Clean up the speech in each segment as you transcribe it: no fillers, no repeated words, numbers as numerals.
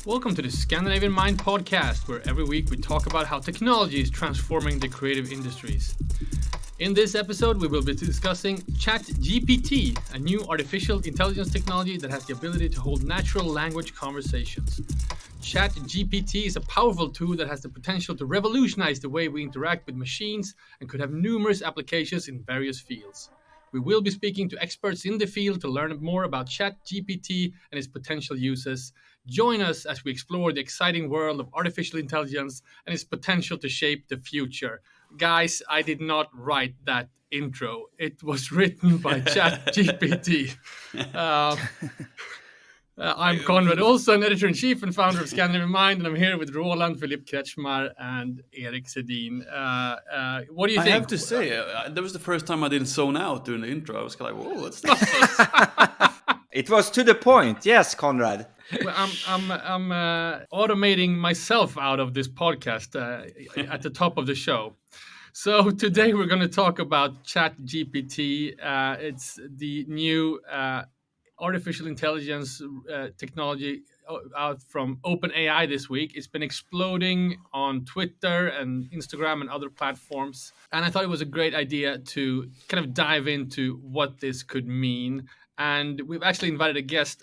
Welcome to the Scandinavian Mind podcast, where every week we talk about how technology is transforming the creative industries. In this episode, we will be discussing ChatGPT, a new artificial intelligence technology that has the ability to hold natural language conversations. ChatGPT is a powerful tool that has the potential to revolutionize the way we interact with machines and could have numerous applications in various fields. We will be speaking to experts in the field to learn more about ChatGPT and its potential uses. Join us as we explore the exciting world of artificial intelligence and its potential to shape the future. Guys, I did not write that intro. It was written by ChatGPT. I'm Konrad, Olsson, editor-in-chief and founder of Scandinavian Mind, and I'm here with Roland, Philippe, Kretzschmar, and Erik, Sedin. What do you think? I have to say, that was the first time I didn't zone out during the intro. I was kind of like, whoa, what's that? It was to the point. Yes, Konrad. Well, I'm automating myself out of this podcast at the top of the show. So today we're going to talk about ChatGPT. It's the new artificial intelligence technology out from OpenAI this week. It's been exploding on Twitter and Instagram and other platforms. And I thought it was a great idea to kind of dive into what this could mean. And we've actually invited a guest.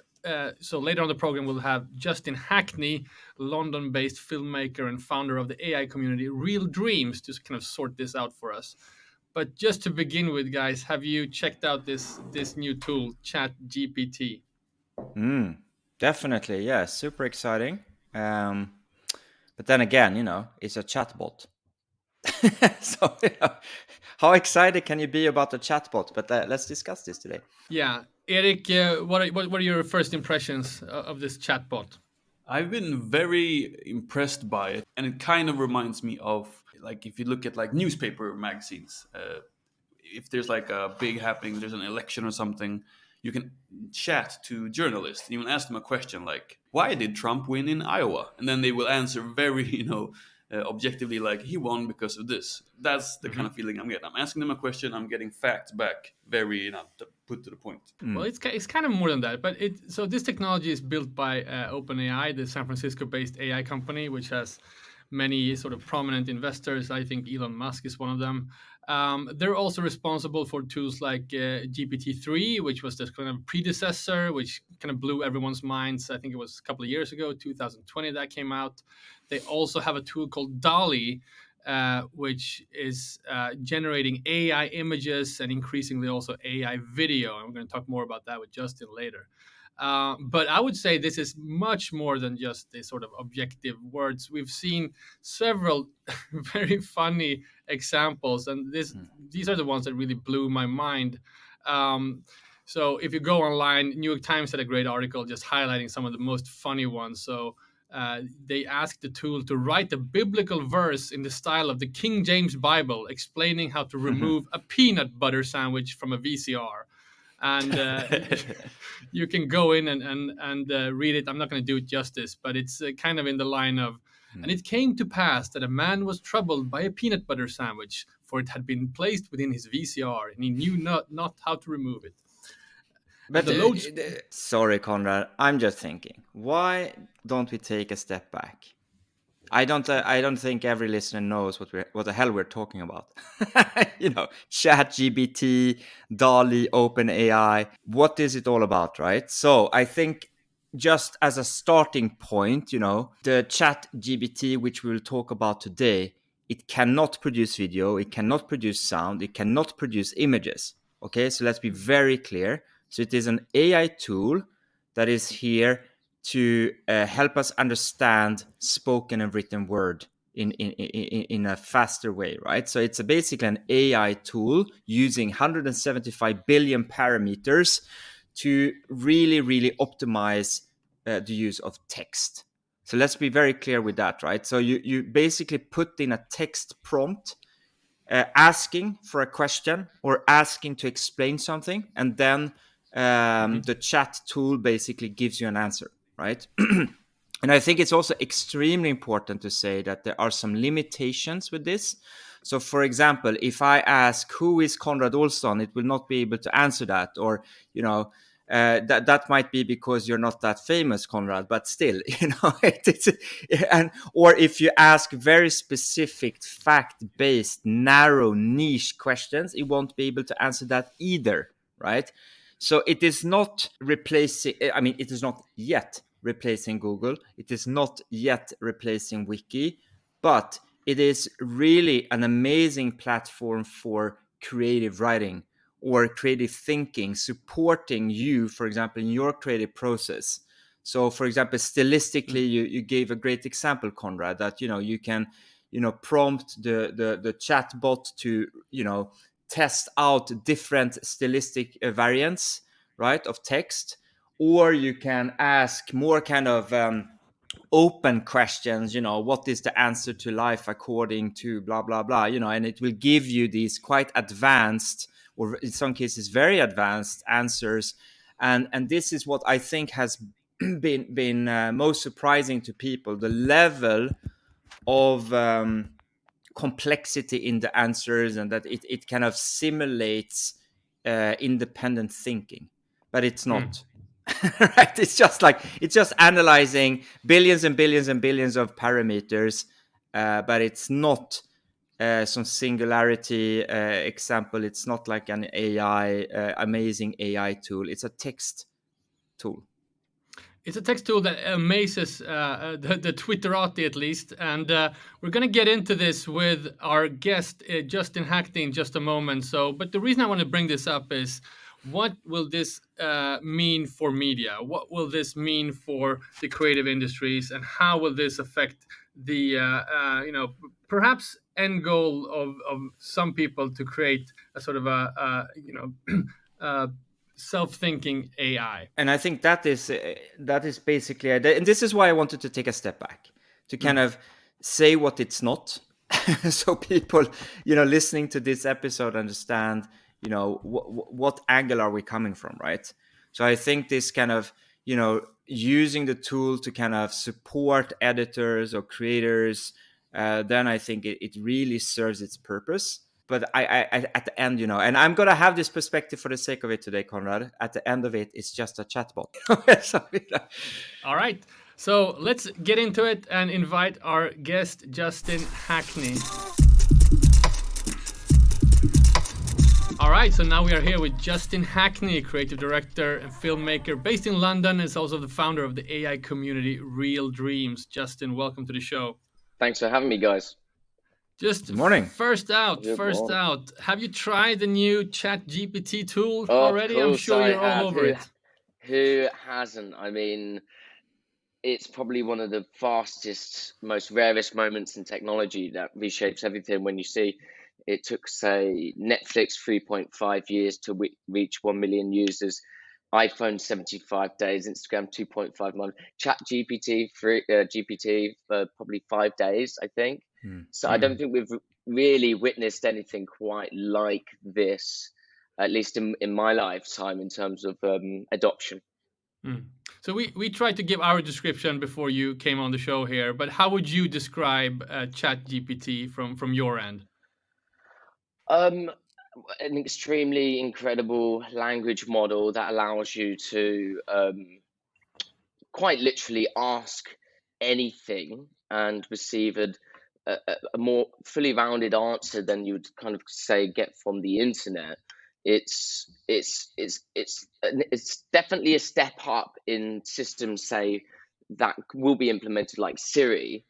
So later on the program, we'll have Justin Hackney, London-based filmmaker and founder of the AI community Real Dreams, to kind of sort this out for us. But just to begin with, guys, have you checked out this new tool, ChatGPT? Definitely, yeah, super exciting. But then again, it's a chatbot. So, how excited can you be about the chatbot? But let's discuss this today. Yeah, Erik, what are your first impressions of this chatbot? I've been very impressed by it, and it kind of reminds me of, like, if you look at like newspaper magazines, if there's like a big happening, there's an election or something, you can chat to journalists. You can ask them a question like, why did Trump win in Iowa? And then they will answer very, objectively, like, he won because of this. That's the kind of feeling I'm getting. I'm asking them a question, I'm getting facts back, very, put to the point. Well, it's kind of more than that. But so this technology is built by OpenAI, the San Francisco-based AI company, which has many sort of prominent investors. I think Elon Musk is one of them. They're also responsible for tools like GPT-3, which was the kind of predecessor, which kind of blew everyone's minds. I think it was a couple of years ago, 2020, that came out. They also have a tool called DALL-E, which is generating AI images and increasingly also AI video. I'm going to talk more about that with Justin later. But I would say this is much more than just the sort of objective words. We've seen several very funny examples, and these are the ones that really blew my mind. So if you go online, New York Times had a great article just highlighting some of the most funny ones. So they asked the tool to write a biblical verse in the style of the King James Bible, explaining how to remove a peanut butter sandwich from a VCR. And you can go in and read it. I'm not going to do it justice, but it's kind of in the line of, and it came to pass that a man was troubled by a peanut butter sandwich, for it had been placed within his VCR, and he knew not how to remove it. But sorry, Konrad, I'm just thinking, why don't we take a step back? I don't think every listener knows what the hell we're talking about. ChatGPT, DALL-E, OpenAI. What is it all about, right? So I think just as a starting point, the ChatGPT, which we will talk about today, it cannot produce video, it cannot produce sound, it cannot produce images. Okay, so let's be very clear. So it is an AI tool that is here to help us understand spoken and written word in a faster way, right? So it's basically an AI tool using 175 billion parameters to really, really optimize the use of text. So let's be very clear with that, right? So you basically put in a text prompt asking for a question or asking to explain something, and then the chat tool basically gives you an answer, right? And I think it's also extremely important to say that there are some limitations with this. So, for example, if I ask who is Konrad Olsson, it will not be able to answer that, or that might be because you're not that famous, Konrad. But still, and or if you ask very specific, fact-based, narrow, niche questions, it won't be able to answer that either, right? So it is not replacing. I mean, it is not yet replacing Google. It is not yet replacing Wiki, but it is really an amazing platform for creative writing or creative thinking, supporting you, for example, in your creative process. So, for example, stylistically, you gave a great example, Konrad, that you can prompt the chat bot to test out different stylistic variants, right, of text, or you can ask more kind of open questions, what is the answer to life according to blah blah blah, and it will give you these quite advanced, or in some cases very advanced answers. And this is what I think has been most surprising to people, the level of complexity in the answers, and that it kind of simulates independent thinking, but it's not. Right, it's just analyzing billions and billions and billions of parameters, but it's not some singularity example. It's not like an AI amazing AI tool. It's a text tool. It's a text tool that amazes the Twitterati, at least. And we're going to get into this with our guest, Justin Hackney, in just a moment. But the reason I want to bring this up is, what will this mean for media? What will this mean for the creative industries? And how will this affect the, perhaps end goal of some people to create a sort of self-thinking AI? And I think that is basically, and this is why I wanted to take a step back to kind of say what it's not, so people listening to this episode understand what angle are we coming from, right? So I think this kind of using the tool to kind of support editors or creators, then I think it really serves its purpose. But I at the end, and I'm gonna have this perspective for the sake of it today, Konrad. At the end of it, it's just a chatbot. So, All right. So let's get into it and invite our guest, Justin Hackney. All right, so now we are here with Justin Hackney, creative director and filmmaker based in London. Is also the founder of the AI community Real Dreams. Justin, welcome to the show. Thanks for having me, guys. Just Good morning. First out, Good morning. have you tried the new ChatGPT tool Of already? I'm course sure I you're all have. over it. Who hasn't? I mean, it's probably one of the fastest, most rarest moments in technology that reshapes everything. When you see it took, say, Netflix 3.5 years to reach 1 million users, iPhone 75 days, Instagram 2.5 months, ChatGPT GPT for probably 5 days, I think. So I don't think we've really witnessed anything quite like this, at least in my lifetime, in terms of adoption. So we tried to give our description before you came on the show here, but how would you describe ChatGPT from your end? An extremely incredible language model that allows you to quite literally ask anything and receive a more fully rounded answer than you'd kind of say get from the internet. It's definitely a step up in systems, say, that will be implemented like Siri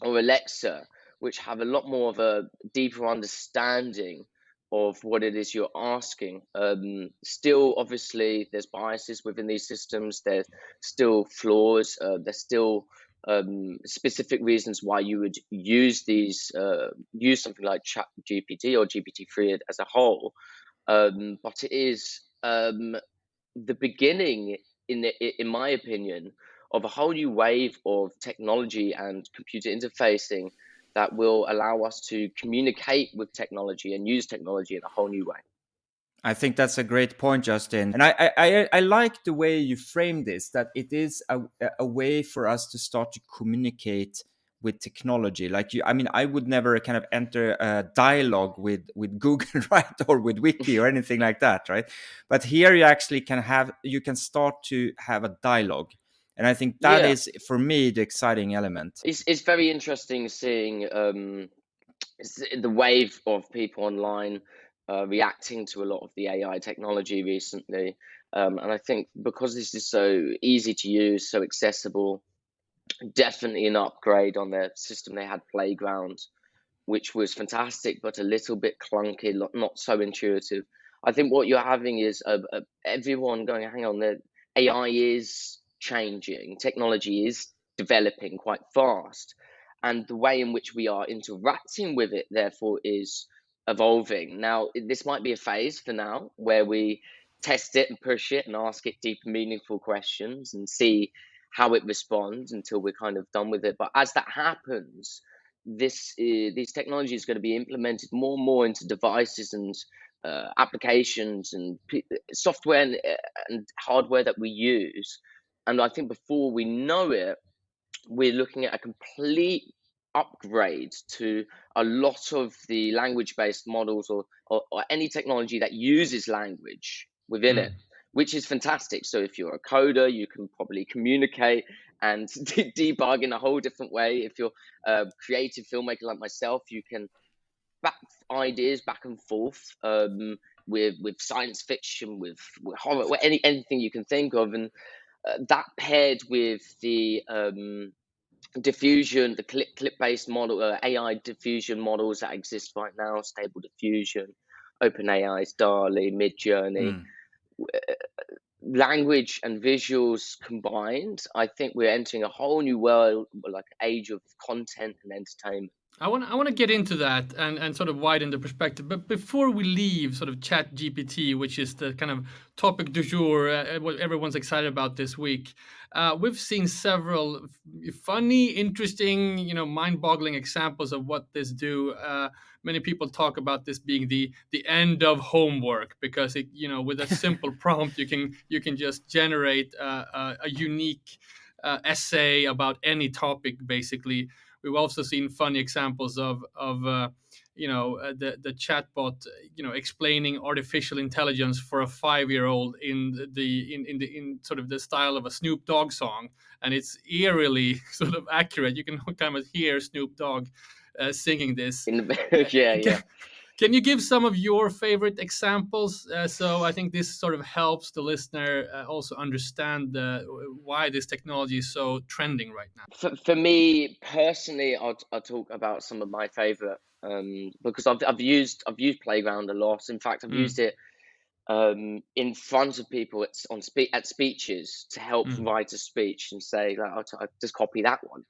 or Alexa, which have a lot more of a deeper understanding of what it is you're asking. Still, obviously, there's biases within these systems. There's still flaws. There's still specific reasons why you would use something like ChatGPT or GPT-3 as a whole. But it is the beginning, in my opinion, of a whole new wave of technology and computer interfacing that will allow us to communicate with technology and use technology in a whole new way. I think that's a great point, Justin. And I like the way you frame this, that it is a way for us to start to communicate with technology. Like you, I mean, I would never kind of enter a dialogue with Google, right? Or with Wiki or anything like that, right? But here you actually you can start to have a dialogue. And I think that Yeah, is, for me, the exciting element. it's very interesting seeing the wave of people online reacting to a lot of the AI technology recently. And I think because this is so easy to use, so accessible, definitely an upgrade on their system. They had Playground, which was fantastic, but a little bit clunky, not so intuitive. I think what you're having is everyone going, hang on, the AI is changing, technology is developing quite fast, and the way in which we are interacting with it, therefore, is evolving. Now, this might be a phase for now where we test it and push it and ask it deep, meaningful questions and see how it responds until we're kind of done with it. But as that happens, these technologies are going to be implemented more and more into devices and applications and software and hardware that we use. And I think before we know it, we're looking at a complete upgrade to a lot of the language-based models or any technology that uses language within it, Mm. which is fantastic. So if you're a coder, you can probably communicate and debug in a whole different way. If you're a creative filmmaker like myself, you can back ideas back and forth with science fiction, with horror, anything you can think of, and that paired with the diffusion, the clip-based model, AI diffusion models that exist right now, Stable Diffusion, OpenAI's DALL-E, Midjourney, language and visuals combined, I think we're entering a whole new world, like age of content and entertainment. I want to get into that and sort of widen the perspective. But before we leave sort of Chat GPT, which is the kind of topic du jour, what everyone's excited about this week, we've seen several funny, interesting, mind-boggling examples of what this do. Many people talk about this being the end of homework because with a simple prompt you can just generate a unique essay about any topic basically. We've also seen funny examples of the chatbot explaining artificial intelligence for a 5-year-old in sort of the style of a Snoop Dogg song, and it's eerily sort of accurate. You can kind of hear Snoop Dogg singing this. In the, yeah, yeah. Can you give some of your favorite examples? So I think this sort of helps the listener also understand why this technology is so trending right now. For me personally, I'll talk about some of my favorite because I've used Playground a lot. In fact, I've used it in front of people at speeches to help write a speech and say like, I'll just copy that one,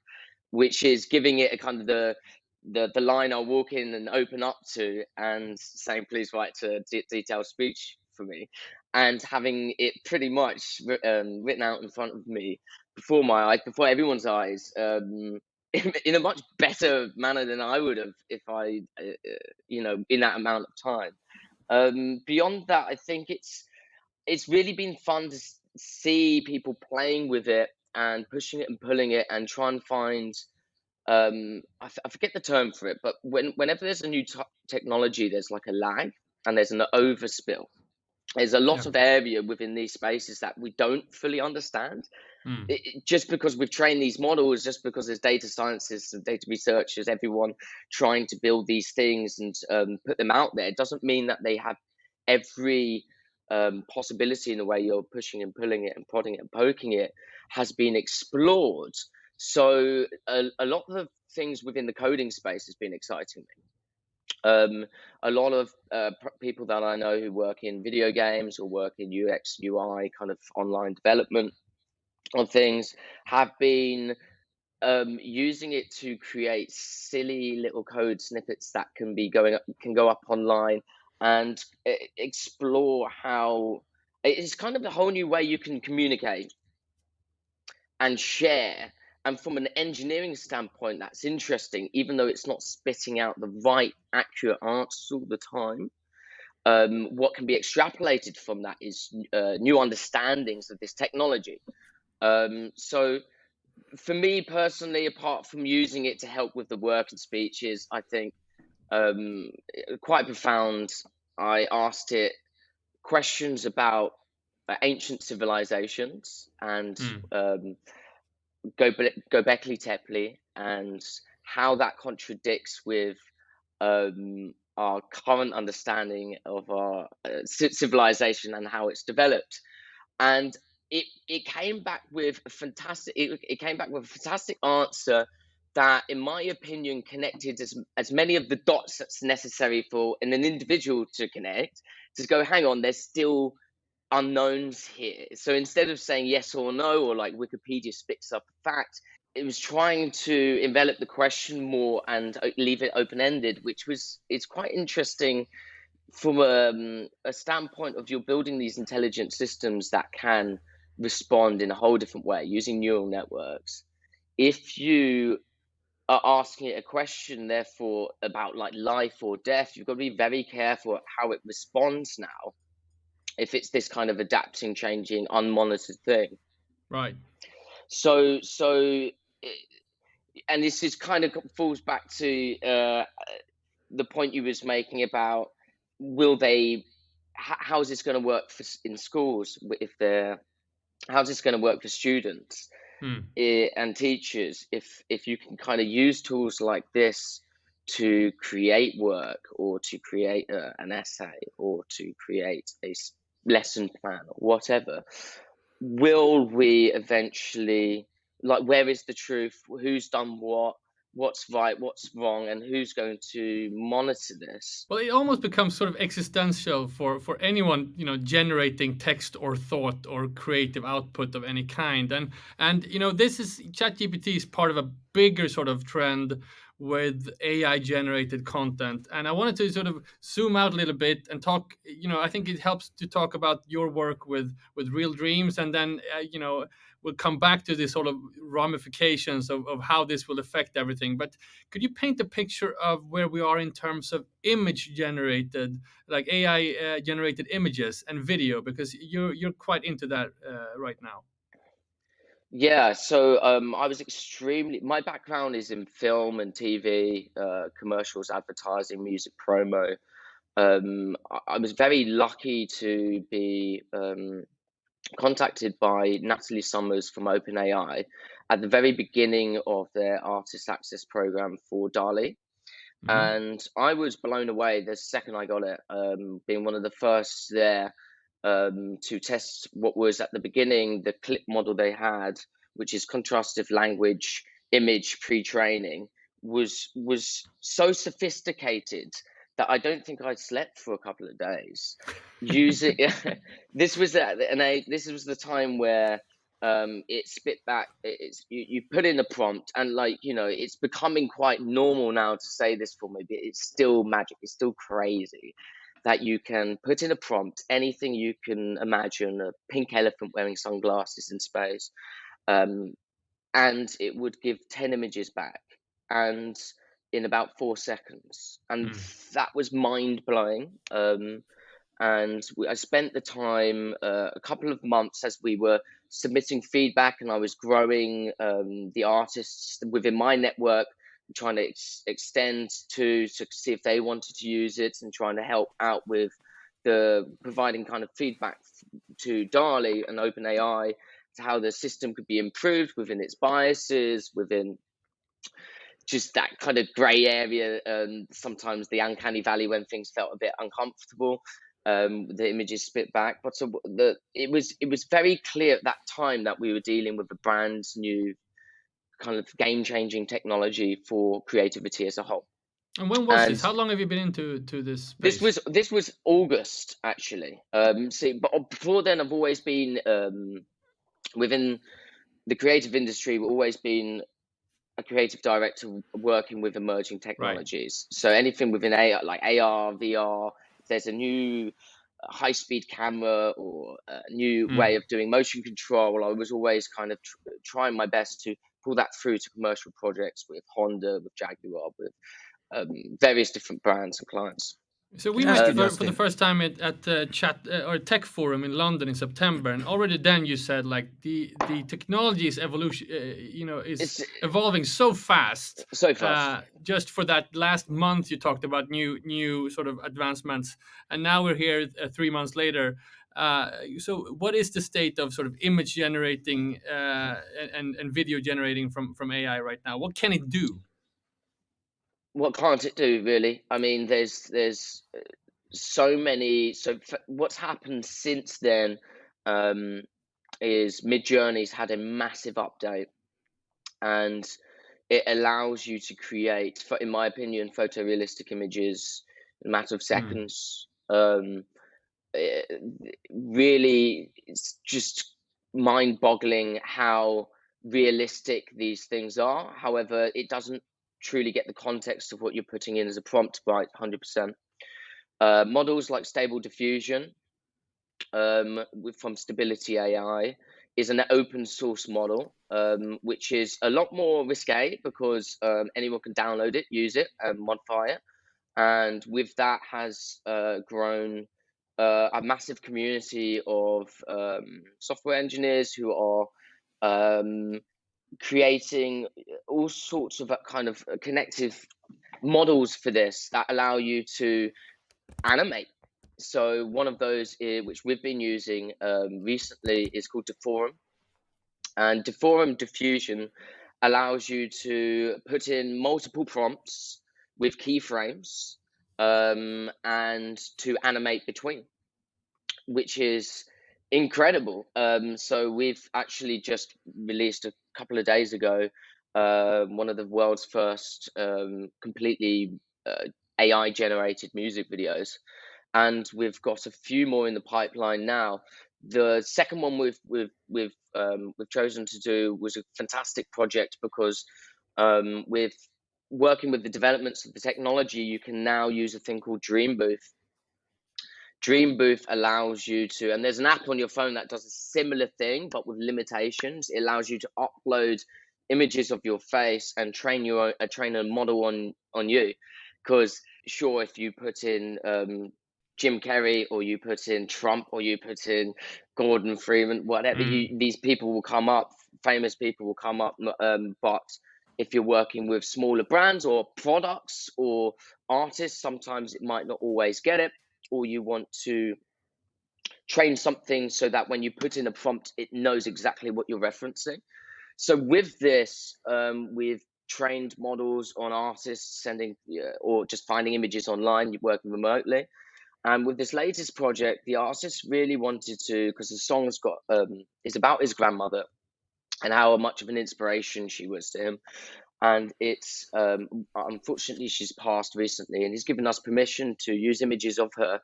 which is giving it a kind of the line I'll walk in and open up to and saying, please write a detailed speech for me, and having it pretty much written out in front of me before my eyes, before everyone's eyes, in a much better manner than I would have if I, in that amount of time. Beyond that, I think it's really been fun to see people playing with it and pushing it and pulling it and try and find I forget the term for it, but whenever there's a new technology, there's like a lag and there's an overspill. There's a lot Yeah. of area within these spaces that we don't fully understand. Mm. Just because we've trained these models, just because there's data scientists and data researchers, everyone trying to build these things and put them out there, doesn't mean that they have every possibility in the way you're pushing and pulling it and prodding it and poking it has been explored. So a lot of the things within the coding space has been exciting me. A lot of people that I know who work in video games or work in UX, UI, kind of online development of things, have been using it to create silly little code snippets that can go up online and explore how it's kind of a whole new way you can communicate and share. And from an engineering standpoint, that's interesting, even though it's not spitting out the right, accurate answers all the time. what can be extrapolated from that is new understandings of this technology. So for me personally, apart from using it to help with the work and speeches, I think quite profound. I asked it questions about ancient civilizations and Göbekli Tepe, and how that contradicts with our current understanding of our civilization and how it's developed. And it came back with a fantastic answer that, in my opinion, connected as many of the dots that's necessary for an individual to connect, to go, hang on, there's still unknowns here. So instead of saying yes or no, or like Wikipedia spits up a fact, it was trying to envelop the question more and leave it open-ended, which it's quite interesting from a standpoint of you're building these intelligent systems that can respond in a whole different way using neural networks. If you are asking it a question, therefore, about like life or death, you've got to be very careful how it responds now, if it's this kind of adapting, changing, unmonitored thing. Right. So and this is kind of falls back to the point you was making about how's this going to work in schools, how's this going to work for students and teachers if you can kind of use tools like this to create work, or to create an essay, or to create a lesson plan, or whatever. Will we eventually, like, where is the truth? Who's done what? What's right? What's wrong? And who's going to monitor this? Well, it almost becomes sort of existential for anyone, generating text or thought or creative output of any kind. And this is ChatGPT is part of a bigger sort of trend with AI generated content. And I wanted to sort of zoom out a little bit and talk. I think it helps to talk about your work with Real Dreams, and then we'll come back to the sort of ramifications of how this will affect everything. But could you paint a picture of where we are in terms of image generated, like AI generated images and video, because you're quite into that right now? Yeah, so my background is in film and TV, commercials, advertising, music promo. I was very lucky to be contacted by Natalie Summers from OpenAI at the very beginning of their artist access program for DALL-E. And I was blown away the second I got it, being one of the first there to test what was at the beginning the clip model they had, which is contrastive language image pre-training, was so sophisticated that I don't think I'd slept for a couple of days using. This was the time where it spit back. You put in a prompt, and it's becoming quite normal now to say this for me, but it's still magic. It's still crazy that you can put in a prompt, anything you can imagine, a pink elephant wearing sunglasses in space, and it would give 10 images back, and in about 4 seconds. And that was mind-blowing. And I spent the time, a couple of months, as we were submitting feedback, and I was growing the artists within my network, trying to extend to see if they wanted to use it, and trying to help out with the providing kind of feedback to DALL-E and OpenAI to how the system could be improved within its biases, within just that kind of gray area, sometimes the uncanny valley when things felt a bit uncomfortable. The images spit back, but it was very clear at that time that we were dealing with a brand new kind of game-changing technology for creativity as a whole. And when was this? How long have you been into this space? This was August, actually. But before then, I've always been within the creative industry. We've always been a creative director working with emerging technologies. Right. So anything within AR, like AR, VR. If there's a new high-speed camera or a new way of doing motion control, I was always kind of trying my best to pull that through to commercial projects with Honda, with Jaguar, with various different brands and clients. So we Can I ask met you, for the Justin? first time at the chat or tech forum in London in September, and already then you said like the technology is evolution, is It's evolving so fast. so fast. Just for that last month, you talked about new sort of advancements, and now we're here 3 months later. So, what is the state of sort of image generating and video generating from AI right now? What can it do? What can't it do, really? I mean, there's so many. What's happened since then is Midjourney's had a massive update, and it allows you to create, in my opinion, photorealistic images in a matter of Hmm. seconds. Really, it's just mind-boggling how realistic these things are. However, it doesn't truly get the context of what you're putting in as a prompt right 100%. Models like Stable Diffusion from Stability AI is an open source model, which is a lot more risque because anyone can download it, use it, and modify it. And with that has grown a massive community of software engineers who are creating all sorts of kind of connective models for this that allow you to animate. So one of those which we've been using recently is called Deforum, and Deforum Diffusion allows you to put in multiple prompts with keyframes and to animate between, which is incredible. So we've actually just released a couple of days ago one of the world's first completely AI generated music videos, and we've got a few more in the pipeline now. The second one we've chosen to do was a fantastic project because with working with the developments of the technology, you can now use a thing called Dream Booth. Dream Booth allows you to, and there's an app on your phone that does a similar thing, but with limitations. It allows you to upload images of your face and train a model on you. Because sure, if you put in Jim Carrey, or you put in Trump, or you put in Gordon Freeman, whatever, these people will come up, famous people will come up. But if you're working with smaller brands or products or artists, sometimes it might not always get it, or you want to train something so that when you put in a prompt, it knows exactly what you're referencing. So with this, we've trained models on artists sending or just finding images online, working remotely. And with this latest project, the artist really wanted to, because the song's got is about his grandmother and how much of an inspiration she was to him. And it's unfortunately she's passed recently, and he's given us permission to use images of her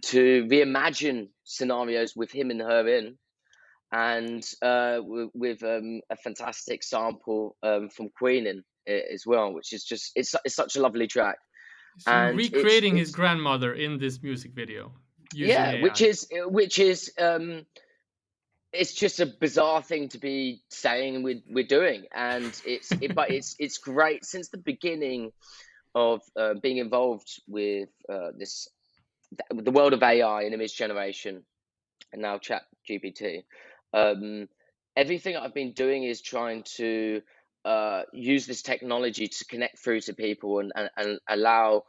to reimagine scenarios with him and her in, and with a fantastic sample from Queen in it as well, which is just it's such a lovely track. So you're And recreating his it's grandmother in this music video using yeah, AI. which is it's just a bizarre thing to be saying we're doing, and but it's great. Since the beginning of being involved with the world of AI and image generation, and now ChatGPT, everything I've been doing is trying to use this technology to connect through to people, and allow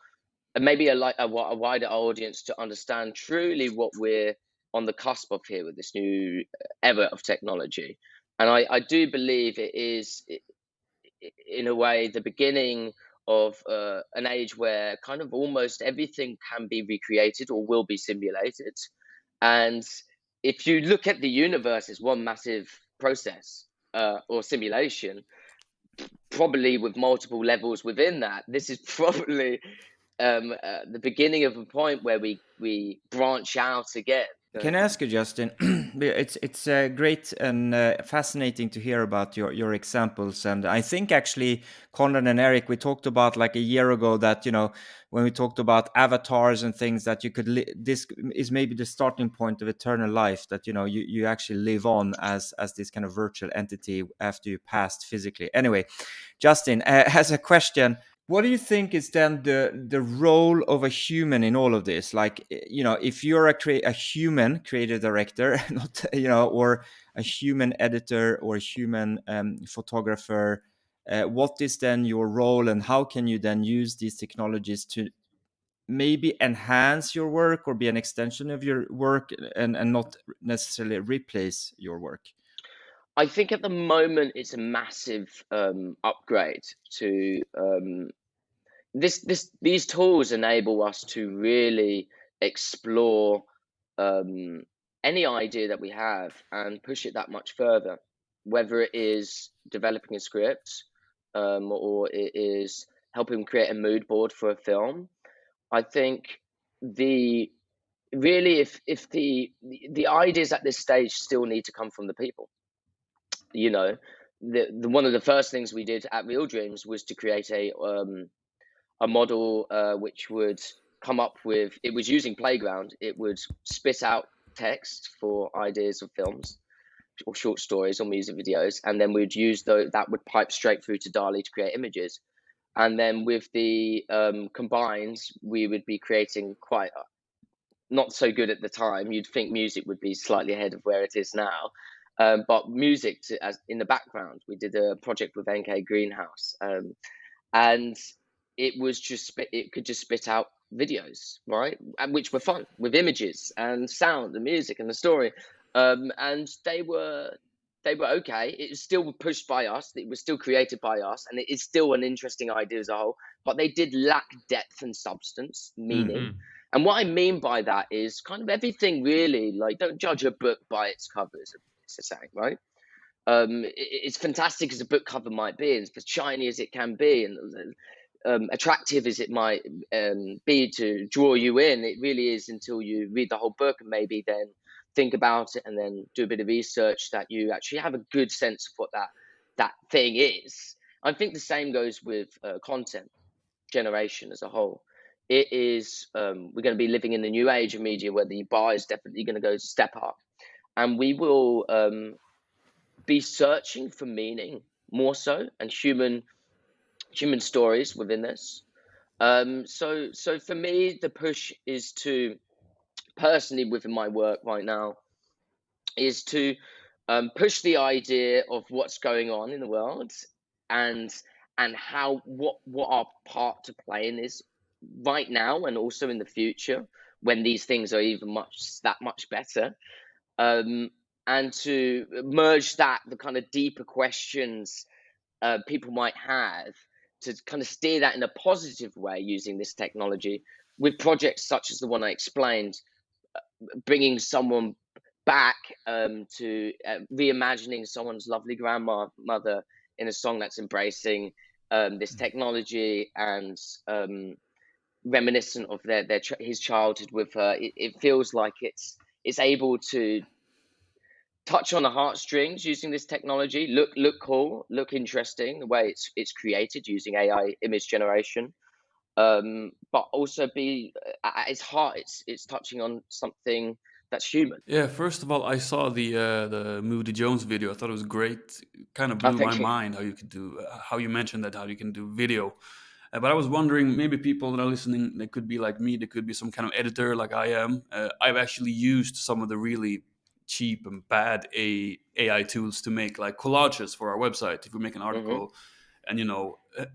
maybe a wider audience to understand truly what we're on the cusp of here with this new era of technology. And I do believe it is, in a way, the beginning of an age where kind of almost everything can be recreated or will be simulated. And if you look at the universe as one massive process or simulation, probably with multiple levels within that, this is probably the beginning of a point where we branch out again. Can I ask you, Justin? It's great and fascinating to hear about your examples, and I think actually Konrad and Erik, we talked about like a year ago that when we talked about avatars and things that you could this is maybe the starting point of eternal life, that you actually live on as this kind of virtual entity after you passed physically. Anyway, Justin has a question. What do you think is then the role of a human in all of this? Like, if you're a human creative director, not or a human editor or a human photographer, what is then your role, and how can you then use these technologies to maybe enhance your work or be an extension of your work, and not necessarily replace your work? I think at the moment it's a massive upgrade to these tools enable us to really explore any idea that we have and push it that much further, whether it is developing a script or it is helping create a mood board for a film. I think the really if the ideas at this stage still need to come from the people. The one of the first things we did at Real Dreams was to create a model which would come up with, it was using Playground, it would spit out text for ideas of films or short stories or music videos, and then we'd use that would pipe straight through to DALL-E to create images. And then with the combines, we would be creating quite not so good at the time. You'd think music would be slightly ahead of where it is now. But music as in the background. We did a project with NK Greenhouse, and it could just spit out videos, right? And which were fun with images and sound and music and the story. And they were okay. It was still pushed by us. It was still created by us, and it is still an interesting idea as a whole. But they did lack depth and substance, meaning. Mm-hmm. And what I mean by that is kind of everything really. Like, don't judge a book by its cover, it's a saying, right? It's fantastic as a book cover might be, and as shiny as it can be, and attractive as it might be to draw you in. It really is until you read the whole book and maybe then think about it and then do a bit of research that you actually have a good sense of what that thing is. I think the same goes with content generation as a whole. It is we're going to be living in the new age of media where the bar is definitely going to go step up, and we will be searching for meaning more so, and human stories within this. So for me, the push is to, personally within my work right now, is to push the idea of what's going on in the world, and how what our part to play in is right now and also in the future when these things are even that much better. And to merge the kind of deeper questions people might have, to kind of steer that in a positive way using this technology with projects such as the one I explained, bringing someone back to reimagining someone's lovely grandmother in a song that's embracing this technology and reminiscent of his childhood with her. It feels like it's able to touch on the heartstrings using this technology, look cool, look interesting, the way it's created using AI image generation, but also be at its heart, it's touching on something that's human. Yeah, first of all, I saw the Moody Jones video. I thought it was great. It kind of Oh, blew my thank you. mind how you could do how you mentioned that how you can do video. But I was wondering, maybe people that are listening, they could be like me. They could be some kind of editor like I am. I've actually used some of the really cheap and bad AI tools to make like collages for our website. If we make an article, and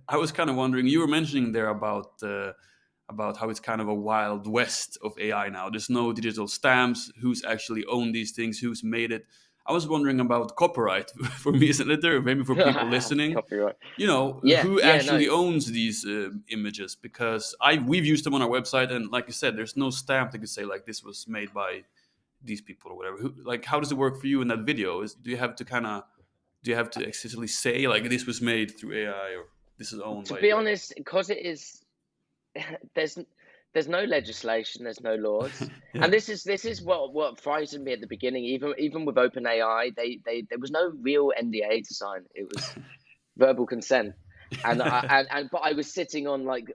I was kind of wondering. You were mentioning there about how it's kind of a wild west of AI now. There's no digital stamps. Who's actually owned these things? Who's made it? I was wondering about copyright for me as an editor, maybe for people listening. Copyright. Who Yeah, actually no. owns these images? Because we've used them on our website, and like you said, there's no stamp that could say like this was made by these people or whatever. Like, how does it work for you in that video? Do you have to explicitly say like this was made through AI or this is owned To by be like, honest, because it is, there's no legislation, there's no laws, yeah. and this is what frightened me at the beginning. Even with OpenAI, they there was no real NDA to sign. It was verbal consent, and but I was sitting on like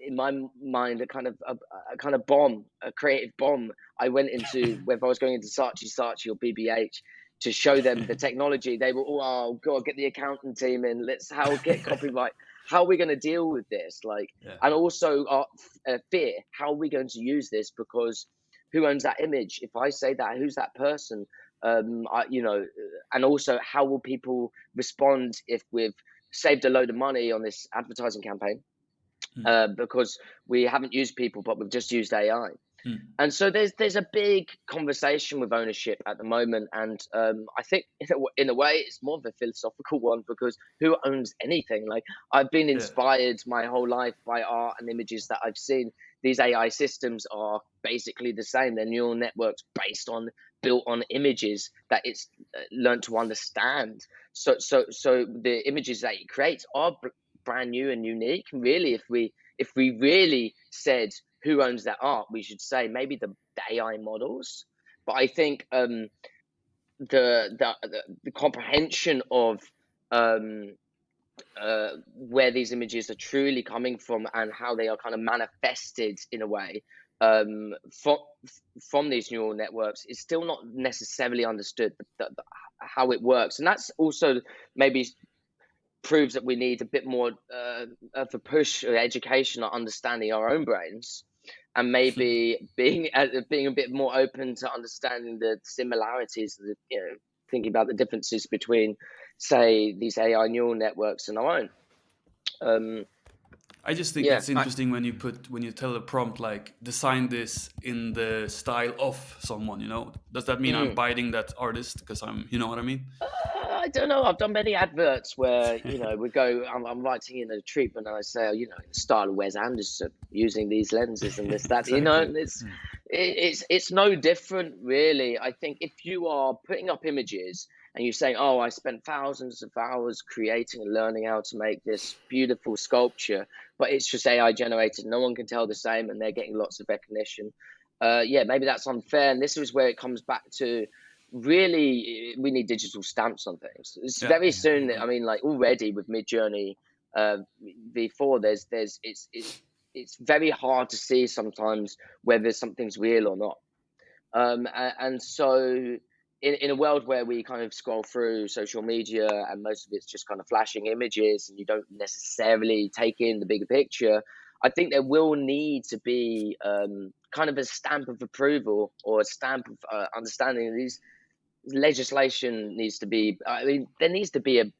in my mind a kind of bomb, a creative bomb. I went into, whether I was going into Saatchi or BBH to show them the technology. They were all, oh god, get the accountant team in. Let's get copyright. how are we going to deal with this? Like, Yeah. and also our fear. How are we going to use this? Because who owns that image? If I say that, who's that person? And also how will people respond if we've saved a load of money on this advertising campaign because we haven't used people, but we've just used AI. And so there's a big conversation with ownership at the moment, and I think in a way it's more of a philosophical one, because who owns anything? Like, I've been inspired my whole life by art and images that I've seen. These AI systems are basically the same. They're neural networks built on images that it's learned to understand. So the images that it creates are brand new and unique. Really, if we really said who owns that art, we should say maybe the AI models. But I think the comprehension of where these images are truly coming from and how they are kind of manifested in a way from these neural networks is still not necessarily understood, how it works. And that's also maybe proves that we need a bit more of a push or education on understanding our own brains, and maybe being a bit more open to understanding the similarities, thinking about the differences between, say, these AI neural networks and our own. I just think it's interesting when you tell a prompt like design this in the style of someone. Does that mean I'm biting that artist because I'm, you know what I mean? I don't know. I've done many adverts where we go. I'm writing in a treatment and I say, in the style of Wes Anderson, using these lenses and this that. Exactly. It's no different, really. I think if you are putting up images and you're saying, oh, I spent thousands of hours creating and learning how to make this beautiful sculpture, but it's just AI generated, no one can tell the same, and they're getting lots of recognition. Maybe that's unfair. And this is where it comes back to, really, we need digital stamps on things. It's very soon. I mean, like, already with Midjourney V4, it's very hard to see sometimes whether something's real or not. And so in a world where we kind of scroll through social media and most of it's just kind of flashing images and you don't necessarily take in the bigger picture, I think there will need to be kind of a stamp of approval or a stamp of understanding of these. Legislation needs to be, there needs to be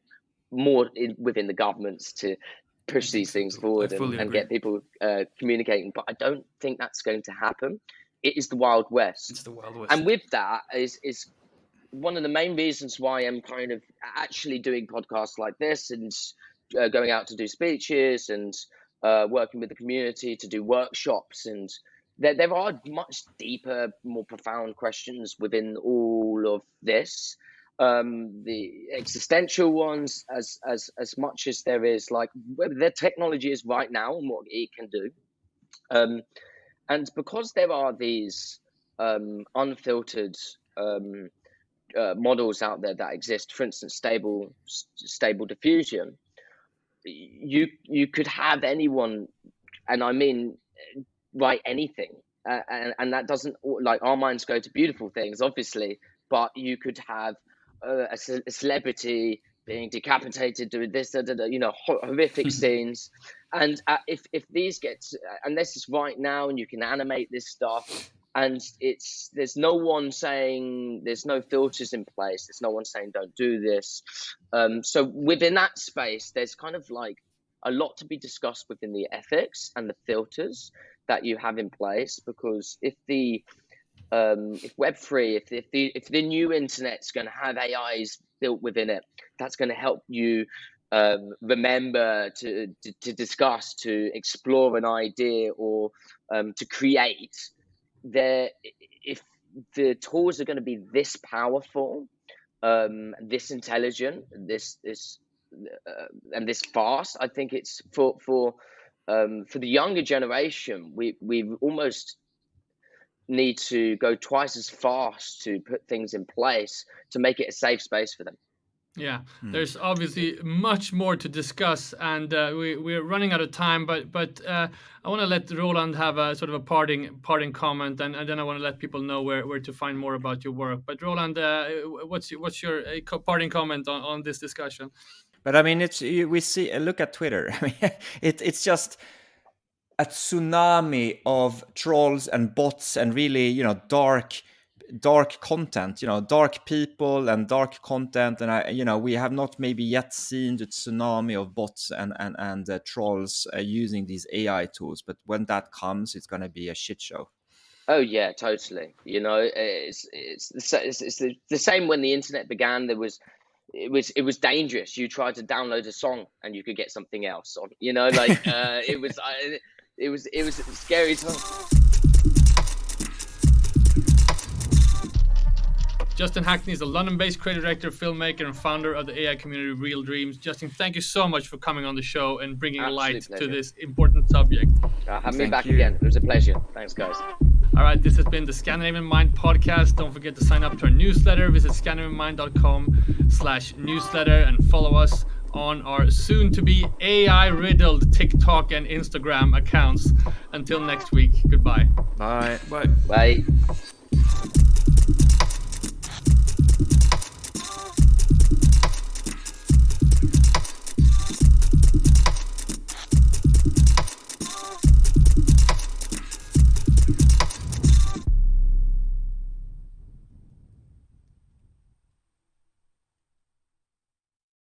more within the governments to push these things forward and get people communicating. But I don't think that's going to happen. It is the Wild West. It's the Wild West. And with that is one of the main reasons why I'm kind of actually doing podcasts like this and going out to do speeches and working with the community to do workshops. And there are much deeper, more profound questions within all of this. The existential ones, as much as there is, like, where the technology is right now and what it can do. And because there are these unfiltered models out there that exist, for instance, stable diffusion, you could have anyone, and I mean write anything, and that doesn't, like, our minds go to beautiful things, obviously, but you could have a celebrity being decapitated, doing this, horrific scenes, and if these get, and this is right now, and you can animate this stuff, and there's no one saying, there's no filters in place, there's no one saying don't do this. So within that space, there's kind of like a lot to be discussed within the ethics and the filters that you have in place, because if Web3, if the new internet's going to have AIs built within it, that's going to help you remember to discuss, to explore an idea, or to create. If the tools are going to be this powerful, this intelligent, this and this fast, I think it's for the younger generation, we almost need to go twice as fast to put things in place to make it a safe space for them. Yeah, there's obviously much more to discuss, and we're running out of time. But I want to let Roland have a sort of a parting comment, and then I want to let people know where to find more about your work. But Roland, what's your parting comment on this discussion? But I mean, we see. Look at Twitter. I mean, it's just a tsunami of trolls and bots and really, dark content, dark people and dark content. And we have not maybe yet seen the tsunami of bots and trolls using these AI tools. But when that comes, it's going to be a shit show. Oh yeah, totally. It's the same when the internet began. It was dangerous. You tried to download a song and you could get something else on. It was a scary time. Justin Hackney is a London-based creative director, filmmaker, and founder of the AI community Real Dreams. Justin, thank you so much for coming on the show and bringing light to this important subject. Have me back again. It was a pleasure. Thanks, guys. All right, this has been the Scandinavian Mind podcast. Don't forget to sign up to our newsletter. Visit scandinavianmind.com/newsletter and follow us on our soon-to-be AI-riddled TikTok and Instagram accounts. Until next week, goodbye. Bye. Bye. Bye.